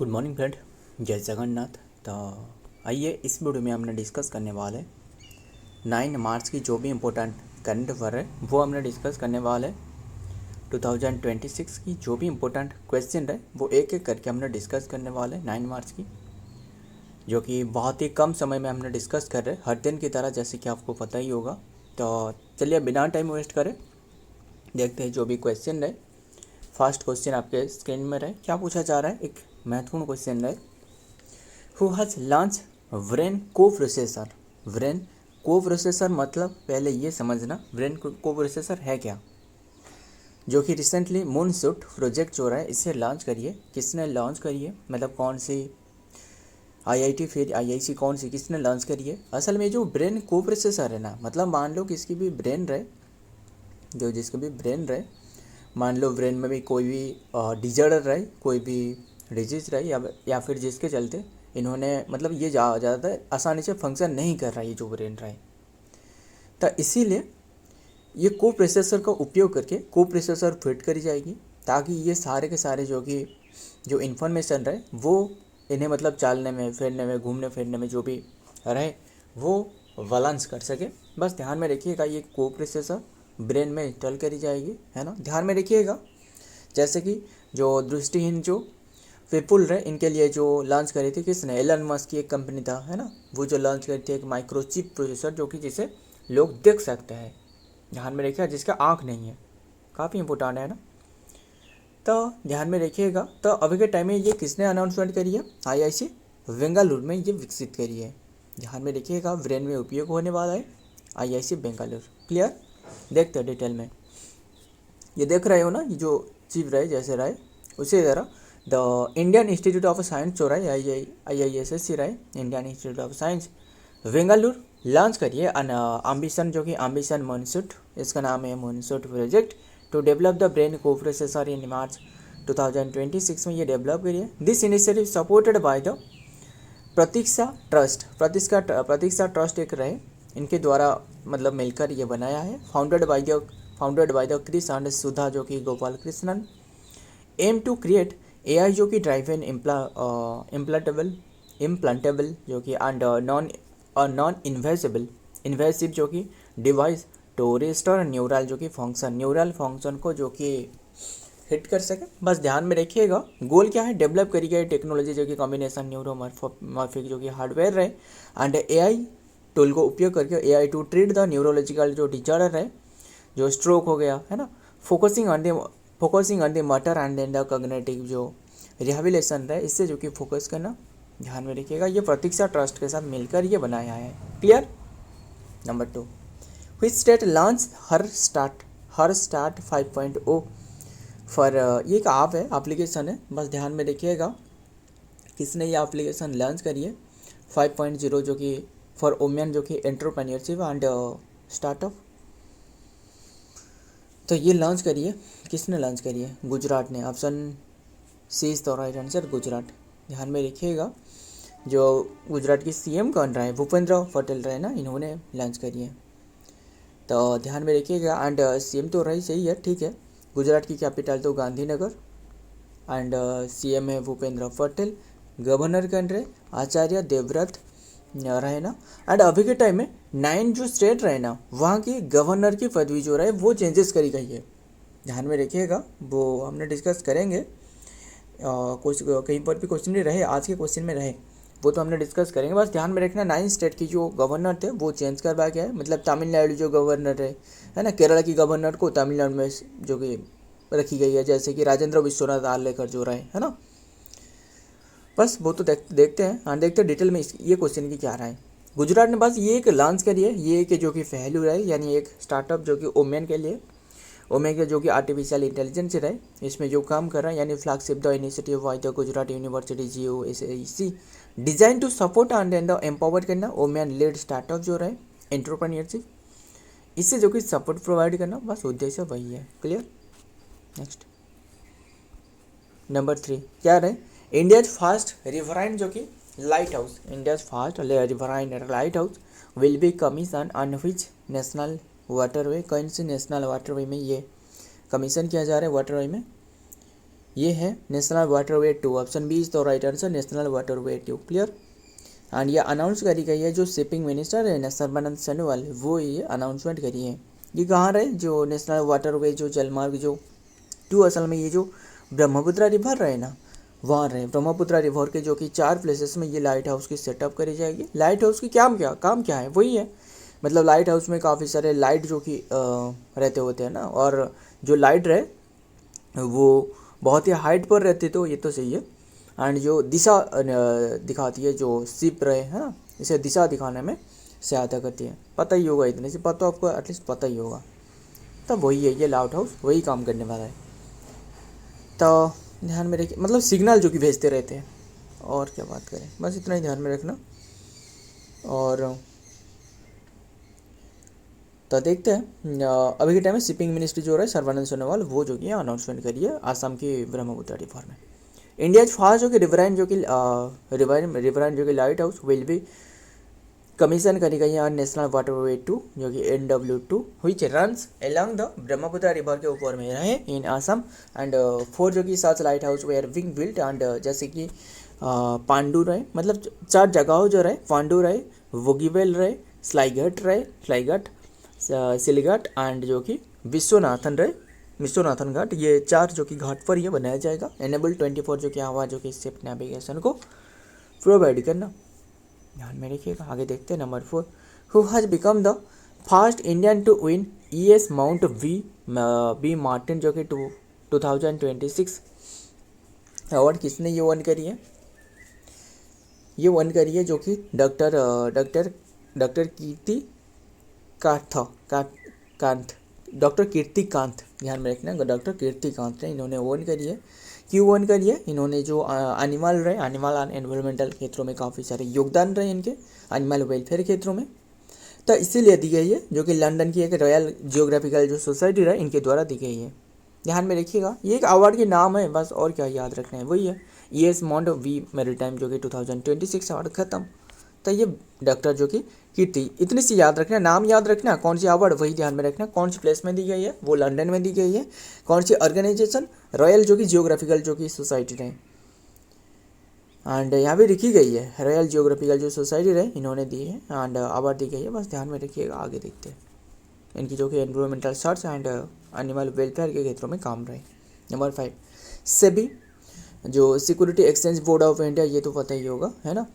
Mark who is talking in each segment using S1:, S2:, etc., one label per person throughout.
S1: Good morning friend, जय जगन्नाथ। तो आइए इस वीडियो में हमने डिस्कस करने वाले 9 मार्च की जो भी इम्पोर्टेंट करंट अफेयर है वो हमने डिस्कस करने वाले 2026 की जो भी इम्पोर्टेंट क्वेश्चन है वो एक एक करके हमने डिस्कस करने वाले 9 मार्च की, जो कि बहुत ही कम समय में हमने डिस्कस कर रहे हर दिन की तरह, जैसे कि आपको पता ही होगा। तो चलिए बिना टाइम वेस्ट करें देखते हैं जो भी क्वेश्चन है। फर्स्ट क्वेश्चन आपके स्क्रीन में रहे, क्या पूछा जा रहा है, एक महत्वपूर्ण क्वेश्चन है। Who has launch brain co processor. Brain co processor मतलब पहले ये समझना ब्रेन को प्रोसेसर है क्या, जो कि रिसेंटली मूनशूट प्रोजेक्ट जो रहा है इसे लॉन्च करिए। किसने लॉन्च करिए मतलब कौन सी आईआईटी फिर आईआईसी कौन सी किसने लॉन्च करिए। असल में जो ब्रेन को प्रोसेसर है ना, मतलब मान लो किसकी भी ब्रेन रहे, जो जिसकी भी ब्रेन रहे, मान लो ब्रेन में भी कोई भी डिजॉर्डर रहे, कोई भी डिजीज रहे, या फिर जिसके चलते इन्होंने मतलब ये ज़्यादातर आसानी से फंक्शन नहीं कर रहा है ये जो ब्रेन रहा है, तो इसीलिए ये को प्रोसेसर का उपयोग करके को प्रोसेसर फिट करी जाएगी, ताकि ये सारे के सारे जो इन्फॉर्मेशन रहे वो इन्हें मतलब चलने में फिरने में घूमने फिरने में जो भी रहे वो बैलेंस कर सके। बस ध्यान में रखिएगा ये को प्रोसेसर ब्रेन में इंस्टॉल करी जाएगी, है ना। ध्यान में रखिएगा जैसे कि जो दृष्टिहीन जो पीपुल रहे इनके लिए जो लॉन्च करी थी किसने, एलन मस्क की एक कंपनी था, है ना, वो जो लॉन्च करी थी एक माइक्रोचिप प्रोसेसर, जो कि जिसे लोग देख सकते हैं। ध्यान में रखिएगा जिसका आँख नहीं है, काफ़ी इंपॉर्टेंट है ना, तो ध्यान में रखिएगा। तो अभी के टाइम में ये किसने अनाउंसमेंट करी है, आईआईसी बेंगलुरु में ये विकसित करी है। ध्यान में रखिएगा ब्रेन में उपयोग होने वाला है आईआईसी बेंगलुरु। क्लियर, देखते हैं डिटेल में। ये देख रहे हो ना, ये जो चिप रहे जैसे रहे उसी तरह the Indian Institute of Science जो रहे IISc रहे, Indian Institute of Science Bengaluru launch करिए एम्बिशन, जो कि एम्बिशन मूनशूट, इसका नाम है moonshot project to develop the brain co processor in March 2026 में ये डेवलप करिए। This initiative supported by the Pratiksha Trust. Pratiksha Trust एक रहे, इनके द्वारा मतलब मिलकर ये बनाया है। Founded by the Kris and Sudha, जो कि Gopal Krishnan. Aim to create AI जो कि ड्राइव इन इम्प्लांटेबल जो कि एंड नॉन इन्वेसिव जो कि डिवाइस टू रिस्टोर न्यूरल जो कि न्यूरल फंक्शन को जो कि हिट कर सके। बस ध्यान में रखिएगा गोल क्या है, डेवलप करी गई टेक्नोलॉजी जो कि कॉम्बिनेशन न्यूरोमॉर्फिक जो कि हार्डवेयर है एंड AI टूल को उपयोग करके AI to treat the neurological जो डिजॉर्डर है, जो स्ट्रोक हो गया है ना, focusing on the motor and then the cognitive जो रिहेबिलिटेशन है, इससे जो कि फोकस करना। ध्यान में रखिएगा ये प्रतीक्षा ट्रस्ट के साथ मिलकर ये बनाया है। Clear. Number 2, which state launch her start 5.0 for, ये एक ऐप है, एप्लीकेशन है, बस ध्यान में रखिएगा किसने ये एप्लीकेशन लॉन्च करी है 5.0 जो कि फॉर वुमेन जो कि एंटरप्रेन्योरशिप एंड स्टार्टअप। तो ये लॉन्च करिए, किसने लॉन्च करी है, गुजरात ने। Option C is the right answer, Gujarat. ध्यान में रखिएगा जो गुजरात की CM कौन रहा है, भूपेंद्र पटेल रहे ना, इन्होंने लॉन्च करी है, तो ध्यान में रखिएगा। एंड CM तो रही सही है, ठीक है। गुजरात की कैपिटल तो गांधीनगर एंड CM है भूपेंद्र पटेल। गवर्नर कौन रहे, आचार्य देवव्रत रहे ना। एंड अभी के टाइम में 9 जो स्टेट रहे ना, वहाँ की गवर्नर की पदवी जो रहे वो चेंजेस करी गई है। ध्यान में रखिएगा, वो हमने डिस्कस करेंगे। कुछ कहीं पर भी क्वेश्चन नहीं रहे, आज के क्वेश्चन में रहे वो तो हमने डिस्कस करेंगे। बस ध्यान में रखना 9 स्टेट की जो गवर्नर थे वो चेंज करवा गया है, मतलब तमिलनाडु जो गवर्नर है ना, केरला की गवर्नर को तमिलनाडु में जो कि रखी गई है, जैसे कि राजेंद्र विश्वनाथ आर्लेकर जो रहे, है ना। बस वो तो देखते हैं, हाँ देखते हैं डिटेल में ये क्वेश्चन की क्या रहा है। गुजरात ने बस ये एक लॉन्च करी है, ये एक जो कि पहलू रहे, यानी एक स्टार्टअप जो कि वुमेन के लिए, वुमेन के जो कि आर्टिफिशियल इंटेलिजेंस रहे, इसमें जो काम कर रहा है, यानी flagship the initiative by the Gujarat University GUSAC design to support and the empower करना वुमेन लेड स्टार्टअप जो रहे एंटरप्रेन्योरशिप, इससे जो कि सपोर्ट प्रोवाइड करना, बस उद्देश्य वही है। क्लियर। नेक्स्ट नंबर 3 क्या रहे, इंडियाज फर्स्ट रिवराइन जो कि light house, India's first riverine light house will be commission on which national waterway, कौन सी नेशनल वाटरवे में ये कमीशन किया जा रहा है वाटरवे में, ये है national waterway 2, option B is the right answer, national waterway 2, clear. And ये अनाउंस करी गई है, जो शिपिंग मिनिस्टर है ना सर्बानंद सोनोवाल, वो ये अनाउंसमेंट करी है। ये कहाँ रहे, जो नेशनल वाटरवे जो जलमार्ग जो 2, असल में ये जो ब्रह्मपुत्र रिवर रहे ना, वहाँ रहे। ब्रह्मपुत्र रिवर के जो कि 4 प्लेसेस में ये लाइट हाउस की सेटअप करी जाएगी। लाइट हाउस की काम क्या है, वही है, मतलब लाइट हाउस में काफ़ी सारे लाइट जो कि रहते होते हैं ना, और जो लाइट रहे वो बहुत ही हाइट पर रहती, तो ये तो सही है। एंड जो दिशा दिखाती है, जो शिप रहे है ना, इसे दिशा दिखाने में सहायता करती है। पता ही होगा, इतने से पता आपको एटलीस्ट पता ही होगा। तब वही है, ये लाइट हाउस वही काम करने वाला है। तो ध्यान में रखिए, मतलब सिग्नल जो कि भेजते रहते हैं, और क्या बात करें, बस इतना ही ध्यान में रखना। और तो देखते हैं अभी के टाइम में शिपिंग मिनिस्ट्री जो रहा है सर्बानंद सोनोवाल, वो जो कि अनाउंसमेंट करी है आसाम की ब्रह्मपुत्र रिवर में। इंडिया फास्ट जो कि रिवराइन जो कि light house will be commission करी गई है नेशनल वाटरवे 2, जो कि NW2 which runs along the Brahmaputra river के ऊपर में रहे इन आसाम। एंड 4 जो कि 7 light house were being built, and जैसे कि पांडू रहे, मतलब 4 जगहों जो रहे, पांडू रहे, वोगीवेल रहे, स्लाईगट, सिलघाट, एंड जो कि विश्वनाथन घाट, ये 4 जो कि घाट पर ये बनाया जाएगा। एनेबल 24 जो कि आवाज जो कि शिप नेविगेशन को प्रोवाइड करना, ध्यान में रखिएगा। आगे देखते हैं number 4, who has become the first Indian to win ES Mount B Martin जो कि 2026 अवार्ड किसने ये वन करी है, ये वन करी है जो कि डॉक्टर कीर्तिकांत, ध्यान में रखना, डॉक्टर कीर्तिकांत ने इन्होंने वन करी है। क्यों वन करी है, इन्होंने जो एनिमल एंड एनवायरमेंटल क्षेत्रों में काफ़ी सारे योगदान रहे इनके, एनिमल वेलफेयर क्षेत्रों में, तो इसीलिए दी गई है, जो कि लंदन की एक रॉयल जियोग्राफिकल जो सोसाइटी रहा इनके द्वारा दी गई है। ध्यान में रखिएगा, ये एक अवार्ड के नाम है बस, और क्या याद रखना है, वही है ES माउंट बी मैरीटाइम जो कि 2026 अवार्ड खत्म। तो ये डॉक्टर जो कि कीर्ति, इतनी सी याद रखना, नाम याद रखना, कौन सी अवार्ड वही ध्यान में रखना, कौन सी प्लेस में दी गई है, वो लंदन में दी गई है, कौन सी ऑर्गेनाइजेशन, रॉयल जो कि जियोग्राफिकल जो कि सोसाइटी रहे, एंड यहाँ भी लिखी गई है रॉयल जियोग्राफिकल जो सोसाइटी रहे इन्होंने दी है, एंड अवार्ड दी गई है, बस ध्यान में रखिएगा। आगे देखते हैं इनकी जो कि environmental search and animal welfare के क्षेत्रों में काम रहे। नंबर 5, सेबी जो security exchange board of India, ये तो पता ही होगा, है ना,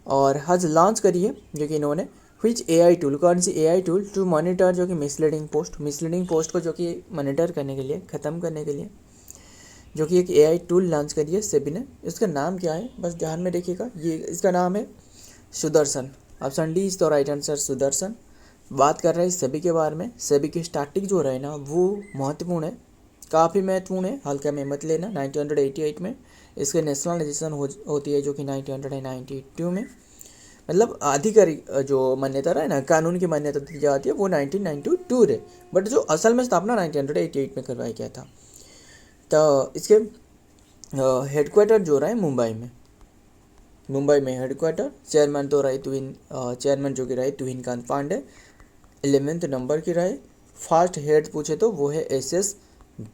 S1: और हज लॉन्च करी है जो कि इन्होंने व्हिच AI टूल, कौन सी AI टूल टू मॉनिटर जो कि मिसलीडिंग पोस्ट को जो कि मॉनिटर करने के लिए, ख़त्म करने के लिए जो कि एक AI टूल लॉन्च करी है सेबी ने। इसका नाम क्या है, बस ध्यान में रखिएगा, ये इसका नाम है Sudarshan, option D is the right answer, Sudarshan. बात कर रहे हैं सेबी के बारे में। सेबी की स्टार्टिंग जो रहे ना वो महत्वपूर्ण है, काफ़ी महत्वपूर्ण है, हल्का में मत लेना। 1988 में इसके नेशनलाइजेशन होती है जो कि 1992 में, मतलब आधिकारिक जो मान्यता रहा है ना, कानून की मान्यता दी जाती है वो 1992 है, बट जो असल में स्थापना 1988 में करवाया गया था। तो इसके हेडक्वार्टर जो रहा है मुंबई में हेडक्वार्टर। चेयरमैन तो रहे चेयरमैन जो कि रहे तुहिनकांत पांडे, 11th नंबर की रहे। फर्स्ट हेड पूछे तो वो है SS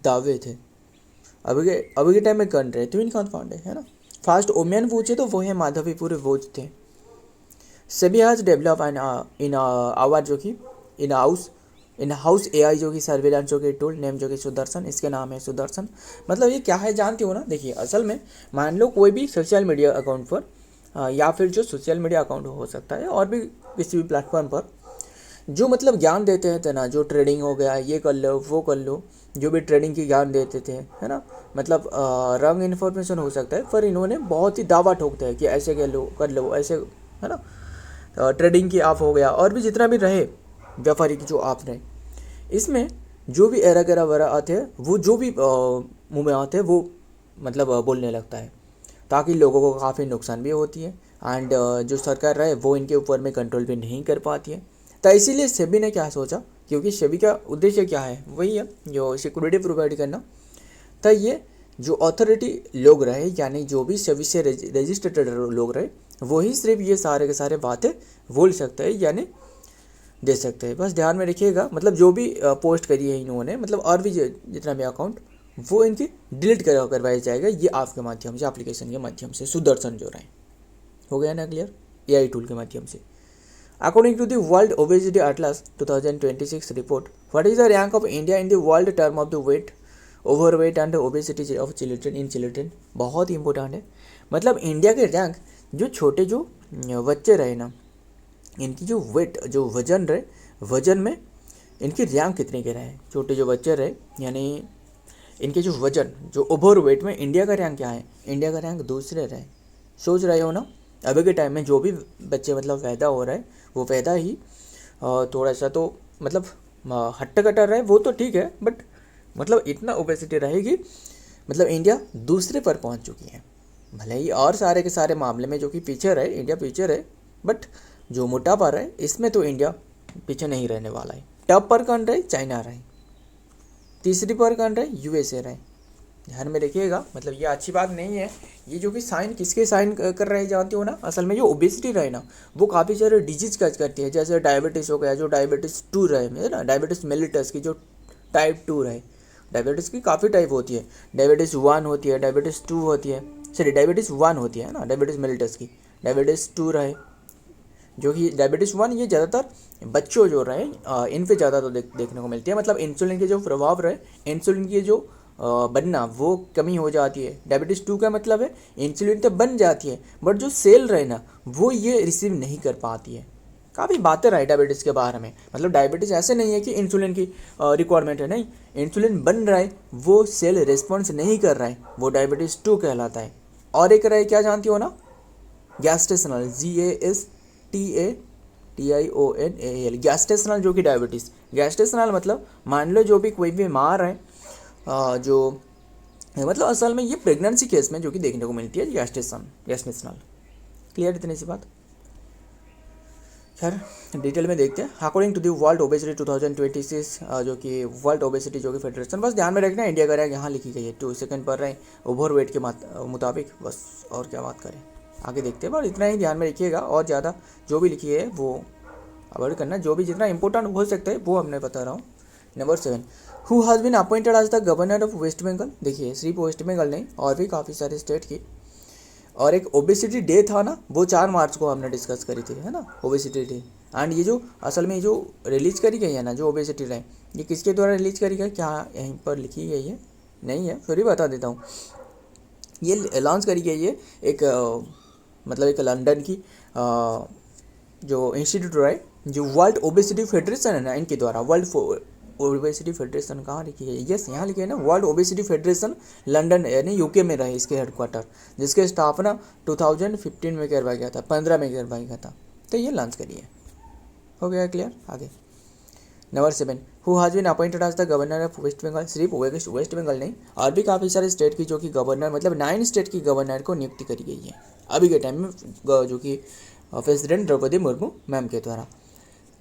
S1: दावे थे, अभी के टाइम में कौन रहे, तुहिनकांत पांडे, है ना। फर्स्ट वुमेन पूछे तो वो है माधवीपुर भोज थे। सेबी हैज डेवलप इन आवाज जो कि इन हाउस AI जो कि सर्विलांस जो कि टूल नेम जो कि सुदर्शन, इसके नाम है सुदर्शन। मतलब ये क्या है जानते हो ना, देखिए असल में मान लो कोई भी सोशल मीडिया अकाउंट पर या फिर जो सोशल मीडिया अकाउंट हो सकता है और भी किसी भी प्लेटफॉर्म पर जो मतलब ज्ञान देते हैं ना, जो ट्रेडिंग हो गया, ये कर लो वो कर लो, जो भी ट्रेडिंग की ज्ञान देते थे, है ना, मतलब रॉन्ग इन्फॉर्मेशन हो सकता है, पर इन्होंने बहुत ही दावा ठोकते हैं कि ऐसे कर लो ऐसे, है ना। ट्रेडिंग की आप हो गया और भी जितना भी रहे व्यापारी की जो आप रहे, इसमें जो भी एरा गैरा वगैरह आते हैं वो जो भी मुँह में आते हैं वो मतलब बोलने लगता है, ताकि लोगों को काफ़ी नुकसान भी होती है, एंड जो सरकार रहे वो इनके ऊपर में कंट्रोल भी नहीं कर पाती है। तो इसीलिए सेबी ने क्या सोचा, क्योंकि सेबी का उद्देश्य क्या है, वही है जो सिक्योरिटी प्रोवाइड करना। तो ये जो अथॉरिटी लोग रहे, यानी जो भी सेबी से रजिस्टर्ड लोग रहे, वही सिर्फ ये सारे के सारे बातें बोल सकते हैं, यानी दे सकते हैं। बस ध्यान में रखिएगा, मतलब जो भी पोस्ट करी है इन्होंने, मतलब और भी जितना भी अकाउंट, वो इनकी डिलीट करवाया जाएगा, ये आपके माध्यम से, एप्लीकेशन के माध्यम से, सुदर्शन जो रहे। हो गया ना क्लियर, AI टूल के माध्यम से। According to the World Obesity Atlas 2026 report, what is the rank of India in the world term of the weight, overweight and obesity of children in children. बहुत ही इंपॉर्टेंट है, मतलब India के rank, जो छोटे जो बच्चे रहे ना, इनकी जो वेट, जो वजन रहे, वजन में इनकी रैंक कितने के रहे, छोटे जो बच्चे रहे, यानी इनके जो वजन, जो ओवर वेट में इंडिया का रैंक क्या है, इंडिया का रैंक दूसरे रहे। सोच रहे हो ना, अभी के टाइम में जो भी बच्चे मतलब पैदा हो रहे हैं, वो पैदा ही थोड़ा सा तो मतलब हट्टा कट्टा रहे, वो तो ठीक है, बट मतलब इतना ओबेसिटी रहेगी, मतलब इंडिया दूसरे पर पहुंच चुकी है। भले ही और सारे के सारे मामले में जो कि पीछे रहे, इंडिया पीछे रहे, बट जो मोटापा रहे इसमें तो इंडिया पीछे नहीं रहने वाला है। टॉप पर कौन रहे, चाइना रहे, तीसरी पर कौन रहे, USA रहे। ध्यान में रखिएगा, मतलब ये अच्छी बात नहीं है। ये जो कि साइन किसके साइन कर रहे जानते हो ना, असल में जो ओबेसिटी रहे ना, वो काफ़ी सारे डिजीज कैच करती है, जैसे डायबिटीज़ हो गया, जो डायबिटीज़ 2 रहे ना, डायबिटीज़ मेलिटस की जो टाइप 2 रहे। डायबिटीज़ की काफ़ी टाइप होती है, डायबिटीज़ 1 होती है, डायबिटीज़ 2 होती है, सॉरी डायबिटीज़ 1 होती है ना, डायबिटीज़ मेलिटस की, डायबिटीज़ 2 रहे, जो कि डायबिटीज़ 1 ये ज़्यादातर बच्चों जो रहे इन पे ज़्यादा तो देखने को मिलती है। मतलब इंसुलिन के जो प्रभाव रहे, इंसुलिन की जो बनना वो कमी हो जाती है। डायबिटीज़ 2 का मतलब है इंसुलिन तो बन जाती है, बट जो सेल रहे ना, वो ये रिसीव नहीं कर पाती है। काफ़ी बातें रहे डायबिटीज़ के बारे में, मतलब डायबिटीज़ ऐसे नहीं है कि इंसुलिन की रिक्वायरमेंट है, नहीं, इंसुलिन बन रहा है, वो सेल रिस्पॉन्स नहीं कर रहा है, वो डायबिटीज़ 2 कहलाता है। और एक रहे, क्या जानती हो ना, गैस्ट्रेशनल, GASTATIONAL, गैस्ट्रेशनल जो कि डायबिटीज़। गैस्ट्रेशनल मतलब मान लो जो भी कोई बीमार है, जो मतलब असल में ये प्रेगनेंसी केस में जो कि देखने को मिलती है गैस्ट्रेशनल। क्लियर इतनी सी बात। खैर डिटेल में देखते हैं। According to the World Obesity 2026, जो कि वर्ल्ड ओबेसिटी जो कि फेडरेशन, बस ध्यान में रखना है इंडिया का रैंक यहाँ लिखी गई है 2 सेकंड पर रहे ओवर वेट के मुताबिक, बस और क्या बात करें, आगे देखते हैं। बस इतना ही ध्यान में रखिएगा, और ज़्यादा जो भी लिखी है वो अवॉइड करना, जो भी जितना इंपॉर्टेंट हो सकता है वो हमने बता रहा हूँ। Number 7, who has been appointed as the governor of West Bengal. देखिए सिर्फ वेस्ट बंगाल नहीं, और भी काफ़ी सारे स्टेट की। और एक ओबेसिटी डे था ना, वो 4 मार्च को हमने डिस्कस करी थी, है ना, ओबेसिटी डे। एंड ये जो असल में जो रिलीज करी गई है ना, जो ओबेसिटी डे, ये किसके द्वारा रिलीज करी गई, क्या यहीं पर लिखी गई है, नहीं है, फिर भी बता देता हूँ। ये लॉन्च करी गई है एक मतलब एक लंदन की जो इंस्टीट्यूट है, जो वर्ल्ड ओबेसिटी फेडरेशन है ना, इनके द्वारा। वर्ल्ड ओबेसिटी फेडरेशन कहाँ लिखी है, यस यहाँ लिखी है ना, वर्ल्ड ओबेसिटी फेडरेशन लंदन यानी UK में रहे इसके हेडक्वार्टर, जिसके स्थापना 2015 में करवाया गया था, 15 में करवाया गया था। तो ये लॉन्च करी है। हो गया क्लियर, आगे। Number 7, who has been appointed as the governor of West Bengal. सिर्फ वेस्ट बंगाल नहीं, और भी काफ़ी सारे स्टेट की जो कि गवर्नर, मतलब 9 स्टेट की गवर्नर को नियुक्ति करी गई है अभी के टाइम में, जो कि प्रेसिडेंट द्रौपदी मुर्मू मैम के द्वारा।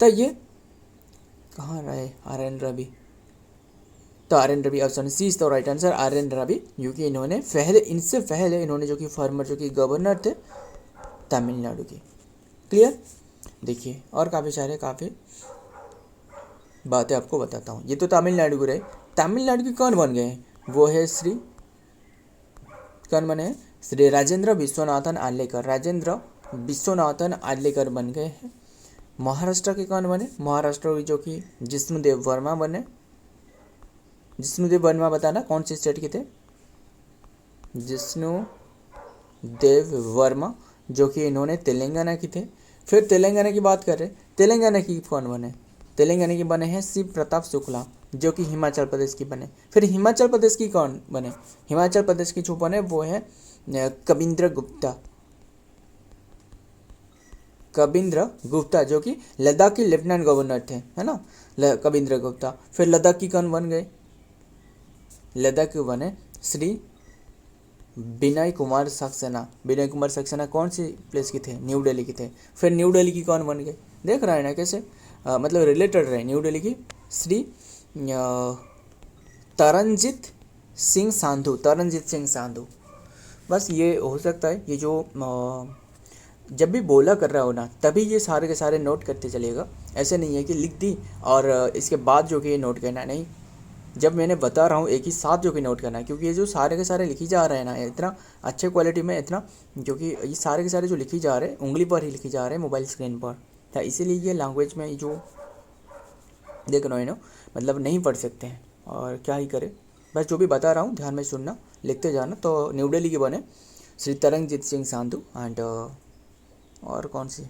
S1: तो ये कहाँ रहे, RN रवि, तो RN Ravi option C is the right answer, RN Ravi, जो कि इन्होंने पहले, इनसे पहले इन्होंने जो कि फॉर्मर जो कि गवर्नर थे तमिलनाडु के। क्लियर। देखिए और काफ़ी बातें आपको बताता हूँ। ये तो तमिलनाडु के रहे, तमिलनाडु के कौन बन गए हैं, वो है कौन बने हैं, श्री राजेंद्र विश्वनाथन आर्लेकर, राजेंद्र विश्वनाथन आर्लेकर बन गए हैं। महाराष्ट्र के कौन बने, महाराष्ट्र जो कि जिष्णुदेव वर्मा बने। जिष्णुदेव वर्मा बताना कौन से स्टेट के थे, जिष्णुदेव वर्मा जो कि इन्होंने तेलंगाना की थे। फिर तेलंगाना की बात करें, तेलंगाना की कौन बने, तेलंगाना के बने हैं शिव प्रताप शुक्ला, जो कि हिमाचल प्रदेश की बने। फिर हिमाचल प्रदेश की कौन बने, हिमाचल प्रदेश की जो बने वो है कविंद्र गुप्ता, जो कि लद्दाख के लेफ्टिनेंट गवर्नर थे, है ना, कविंद्र गुप्ता। फिर लद्दाख की कौन बन गए, लद्दाख के बने श्री विनय कुमार सक्सेना। विनय कुमार सक्सेना कौन सी प्लेस की थे, न्यू दिल्ली की थे। फिर न्यू दिल्ली की कौन बन गए, देख रहे हैं ना कैसे मतलब रिलेटेड रहे। न्यू दिल्ली की श्री तरनजीत सिंह सांधू। बस ये हो सकता है, ये जो जब भी बोला कर रहा हो ना तभी ये सारे के सारे नोट करते चलेगा। ऐसे नहीं है कि लिख दी और इसके बाद जो कि ये नोट करना नहीं, जब मैंने बता रहा हूँ एक ही साथ जो कि नोट करना है, क्योंकि ये जो सारे के सारे लिखी जा रहे हैं ना इतना अच्छे क्वालिटी में, इतना क्योंकि ये सारे के सारे जो लिखी जा रहे हैं उंगली पर ही लिखी जा रहे हैं मोबाइल स्क्रीन पर, तो इसीलिए ये लैंग्वेज में जो देख रहे हो मतलब नहीं पढ़ सकते हैं और क्या ही करें। बस जो भी बता रहा हूँ ध्यान में सुनना, लिखते जाना। तो न्यू दिल्ली के बने श्री तरंगजीत सिंह संधू एंड और कौन सी,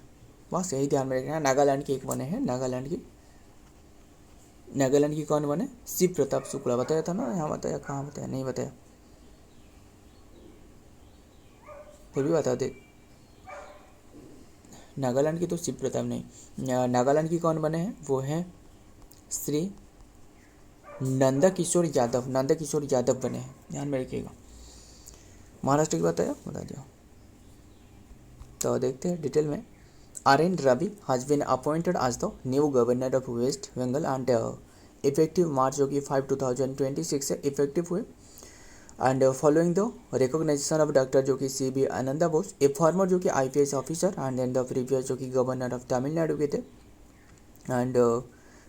S1: बस यही ध्यान में रखना है। नागालैंड की एक बने हैं, नागालैंड की कौन बने, शिव प्रताप शुक्ला, बताया था ना, यहाँ बताया, कहाँ बताया, नहीं बताया, फिर भी बता दे। नागालैंड की तो शिव प्रताप नहीं, नागालैंड की कौन बने हैं, वो हैं श्री नंदा किशोर यादव बने हैं, ध्यान में रखिएगा। महाराष्ट्र की बताया, बता दिया। तो देखते हैं डिटेल में। RN Ravi has been appointed as the new governor of West Bengal and effective मार्च जो कि 5 2026 से इफेक्टिव हुए and following the recognisation of doctor जो कि CB Ananda Bose, a former जो कि IPS officer and then the previous जो कि गवर्नर ऑफ तमिलनाडु के थे। एंड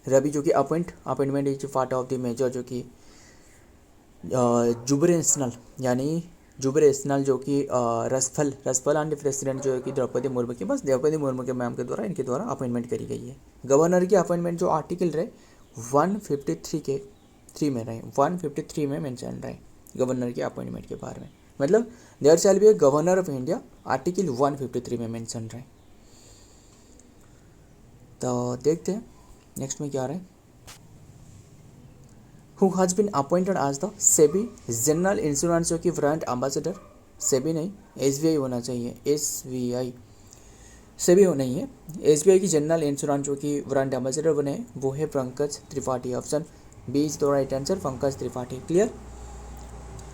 S1: रवि जो कि appointment is part of the major जो कि जुबरेशनल जो कि रसफल एंड प्रेसिडेंट जो है कि द्रौपदी मुर्मू की, बस द्रौपदी मुर्मू के मैम के द्वारा इनके द्वारा अपॉइंटमेंट करी गई है। गवर्नर की अपॉइंटमेंट जो आर्टिकल रहे 153 के 3 में रहे, 153 में मेंशन रहे गवर्नर की अपॉइंटमेंट के बारे में, मतलब there shall be a governor of India, article 153 में मेंशन रहे। तो देखते हैं नेक्स्ट में क्या रहे। Who has been appointed as the SEBI general insurance जो कि ब्रांड एम्बेसडर, SEBI नहीं SBI होना चाहिए, SBI SEBI हो नहीं है, SBI की जनरल इंश्योरेंस जो कि ब्रांड एम्बेसडर बने हैं वो है Pankaj Tripathi. Option B is the right answer, Pankaj Tripathi. Clear,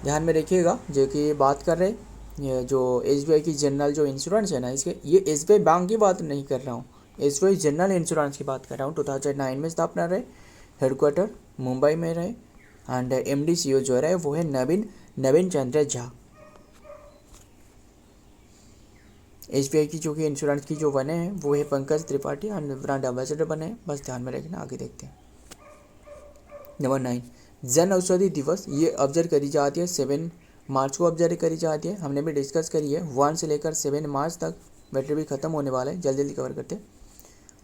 S1: ध्यान में रखिएगा जो कि बात कर रहे ये जो SBI की जनरल जो इंश्योरेंस है ना, इसके ये SBI बैंक की बात नहीं कर रहा हूँ, SBI जनरल इंश्योरेंस की बात कर रहा हूँ। 2009 में स्थापना रहे, हेडक्वार्टर मुंबई में रहे एंड MD CEO जो रहे वो है नवीन चंद्र झा। SBI की जो कि इंश्योरेंस की जो बने हैं वो है Pankaj Tripathi and brand ambassador बने हैं, बस ध्यान में रखना। आगे देखते हैं। नंबर 9 जन औषधि दिवस, ये ऑब्जर्व करी जाती है 7 मार्च को ऑब्जर्व करी जाती है, हमने भी डिस्कस करी है। 1 से लेकर 7 मार्च तक, बैटरी भी खत्म होने वाला है, जल्दी जल्दी कवर करते हैं।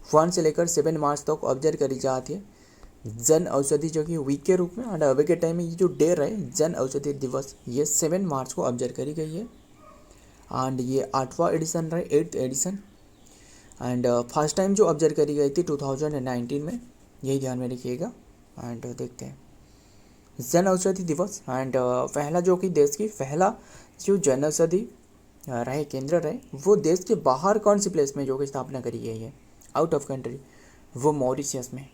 S1: 1 से लेकर 7 मार्च तक ऑब्जर्व करी जाती है जन औषधि जो कि वीक के रूप में, एंड अभी के टाइम में ये जो डे रहे जन औषधि दिवस ये 7 मार्च को ऑब्जर्व करी गई है एंड ये 8वां एडिशन रहे, 8th edition and first time जो ऑब्जर्व करी गई थी 2019 में, यही ध्यान में रखिएगा। एंड देखते हैं जन औषधि दिवस एंड पहला जो कि देश की पहला जो जन औषधि रहे केंद्र रहे वो देश के बाहर कौन सी प्लेस में जो कि स्थापना करी गई है, आउट ऑफ कंट्री, वो मॉरिशियस में।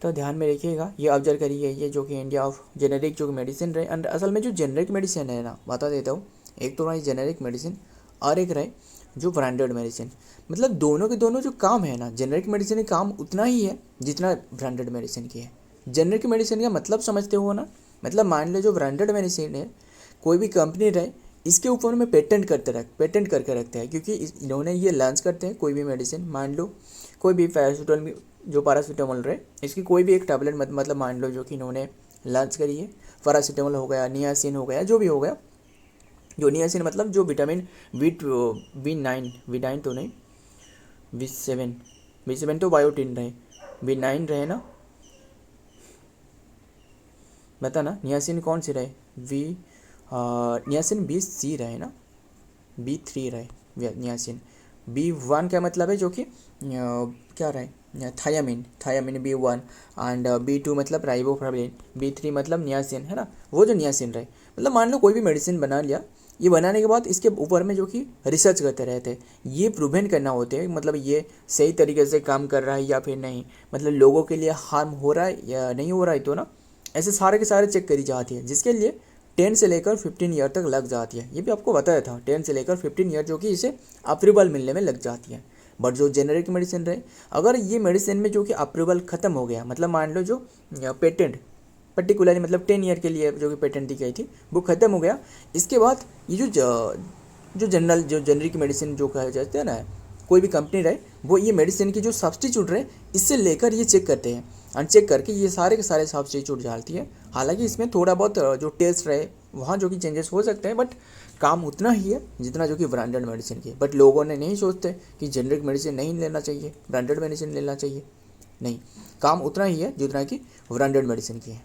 S1: तो ध्यान में रखिएगा ये ऑब्जर्व करी गई है जो कि इंडिया ऑफ जेनेरिक जो मेडिसिन रहे, एंड असल में जो जेनेरिक मेडिसिन है ना, बता देता हूँ, एक तो रही जेनेरिक मेडिसिन और एक रहे जो ब्रांडेड मेडिसिन, मतलब दोनों के दोनों जो काम है ना, जेनेरिक मेडिसिन का काम उतना ही है जितना ब्रांडेड मेडिसिन की है। जेनेरिक मेडिसिन का मतलब समझते हो ना, मतलब मान लो जो ब्रांडेड मेडिसिन है कोई भी कंपनी रहे इसके ऊपर में पेटेंट करके रखते हैं, क्योंकि इन्होंने ये लॉन्च करते हैं कोई भी मेडिसिन, मान लो कोई भी पैरासीटामोल रहे इसकी कोई भी एक टैबलेट, मतलब मान लो जो कि इन्होंने लॉन्च करी है, पैरासीटामोल हो गया, नियासिन हो गया, जो भी हो गया, जो नियासिन मतलब जो विटामिन V9 तो नहीं, V7 तो बायोटिन रहे, V9 रहे ना, बता ना, नियासिन कौन सी रहे, नियासिन BC रहे ना, B3 रहे नियासिन, B1 क्या मतलब है जो कि क्या रहे, थायामिन B1 एंड B2 मतलब राइबोफ्लाविन, B3 मतलब नियासिन है ना, वो जो नियासिन रहे, मतलब मान लो कोई भी मेडिसिन बना लिया, ये बनाने के बाद इसके ऊपर में जो कि रिसर्च करते रहते हैं, ये प्रूवन करना होते हैं, मतलब ये सही तरीके से काम कर रहा है या फिर नहीं, मतलब लोगों के लिए हार्म हो रहा है या नहीं हो रहा है, तो ना ऐसे सारे के सारे चेक करी जाती है, जिसके लिए 10 से लेकर 15 ईयर तक लग जाती है। ये भी आपको बताया था 10 से लेकर 15 ईयर जो कि इसे अप्रूवल मिलने में लग जाती है। बट जो जेनेरिक मेडिसिन रहे, अगर ये मेडिसिन में जो कि अप्रूवल ख़त्म हो गया, मतलब मान लो जो पेटेंट पर्टिकुलरली मतलब 10 ईयर के लिए जो कि पेटेंट दी गई थी वो ख़त्म हो गया, इसके बाद ये जो जो जेनरिक मेडिसिन जो कहा जाते हैं ना, कोई भी कंपनी रहे वो ये मेडिसिन की जो सब्स्टिट्यूट रहे इससे लेकर ये चेक करते हैं, एंड चेक करके ये सारे के सारे सब्स्टिट्यूट डालती है। हालांकि इसमें थोड़ा बहुत जो टेस्ट रहे वहाँ जो कि चेंजेस हो सकते हैं, बट काम उतना ही है जितना जो कि ब्रांडेड मेडिसिन की। बट लोगों ने नहीं सोचते कि जेनरिक मेडिसिन नहीं लेना चाहिए, ब्रांडेड मेडिसिन लेना चाहिए, नहीं, काम उतना ही है जितना कि ब्रांडेड मेडिसिन की है।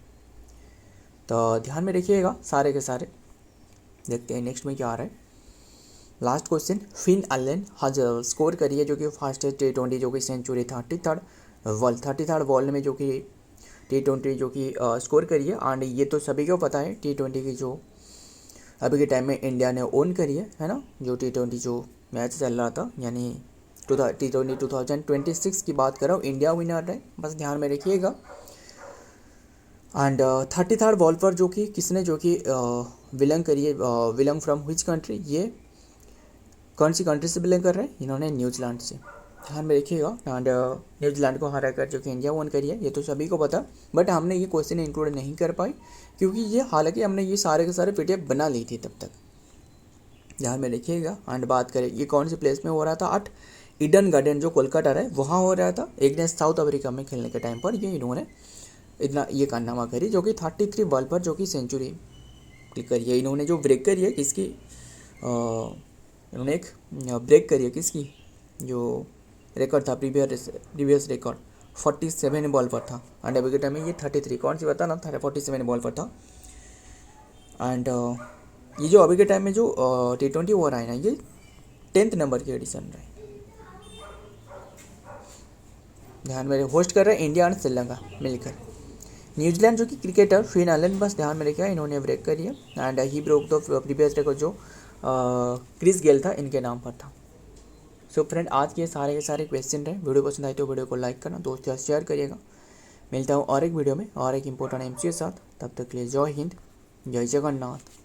S1: तो ध्यान में रखिएगा सारे के सारे। देखते हैं नेक्स्ट में क्या आ रहा है। लास्ट क्वेश्चन, फिन एलन हज स्कोर करी है जो कि फास्टेस्ट T20 जो कि सेंचुरी 33rd वर्ल्ड में जो कि T20 जो कि स्कोर करी है। एंड ये तो सभी को पता है T20 की जो अभी के टाइम में इंडिया ने ओन करी है ना, जो T20 जो मैच चल रहा था, यानी T20 2026 की बात कर रहा हूँ, इंडिया विनर है, बस ध्यान में रखिएगा। एंड 33rd वर्ल्ड पर जो कि किसने जो कि बिलोंग करी है, बिलोंग फ्रॉम विच कंट्री, ये कौन सी कंट्री से बिलोंग कर रहे हैं, इन्होंने न्यूजीलैंड से, ध्यान में रखिएगा। एंड न्यूजीलैंड को हरा कर जो कि इंडिया वन करी है, ये तो सभी को पता, बट हमने ये क्वेश्चन इंक्लूड नहीं कर पाई क्योंकि ये हालांकि हमने ये सारे के सारे PDF बना ली थी तब तक, ध्यान में रखिएगा। एंड बात करें ये कौन से प्लेस में हो रहा था, 8 ईडन गार्डन जो कोलकाता है वहाँ हो रहा था, अगेंस्ट साउथ अफ्रीका में खेलने के टाइम पर ये इन्होंने इतना ये कारनामा करी जो कि 33 बॉल पर जो कि सेंचुरी क्लिक करी है। इन्होंने जो ब्रेक करी है किसकी, इन्होंने एक ब्रेक करी है किसकी, जो रिकॉर्ड था प्रीवियस रिकॉर्ड 47 बॉल पर था, एंड अभी के टाइम में ये 33 कौन सी बता ना था 47 बॉल पर था। एंड ये जो अभी के टाइम में जो T20 हो रहा है ना, ये 10th नंबर की एडिशन रहा है, ध्यान में होस्ट कर रहे हैं इंडिया और श्रीलंका मिलकर। न्यूजीलैंड जो कि क्रिकेटर फिन एलन, बस ध्यान में रखिए इन्होंने ब्रेक करी है। And he broke the previous record जो क्रिस गेल था इनके नाम पर था। सो फ्रेंड, आज के सारे क्वेश्चन रहे। वीडियो पसंद आए तो वीडियो को लाइक करना, दोस्तों शेयर करिएगा। मिलता हूँ और एक वीडियो में और एक इंपॉर्टेंट MCQ के साथ, तब तक के लिए जय हिंद, जय जगन्नाथ।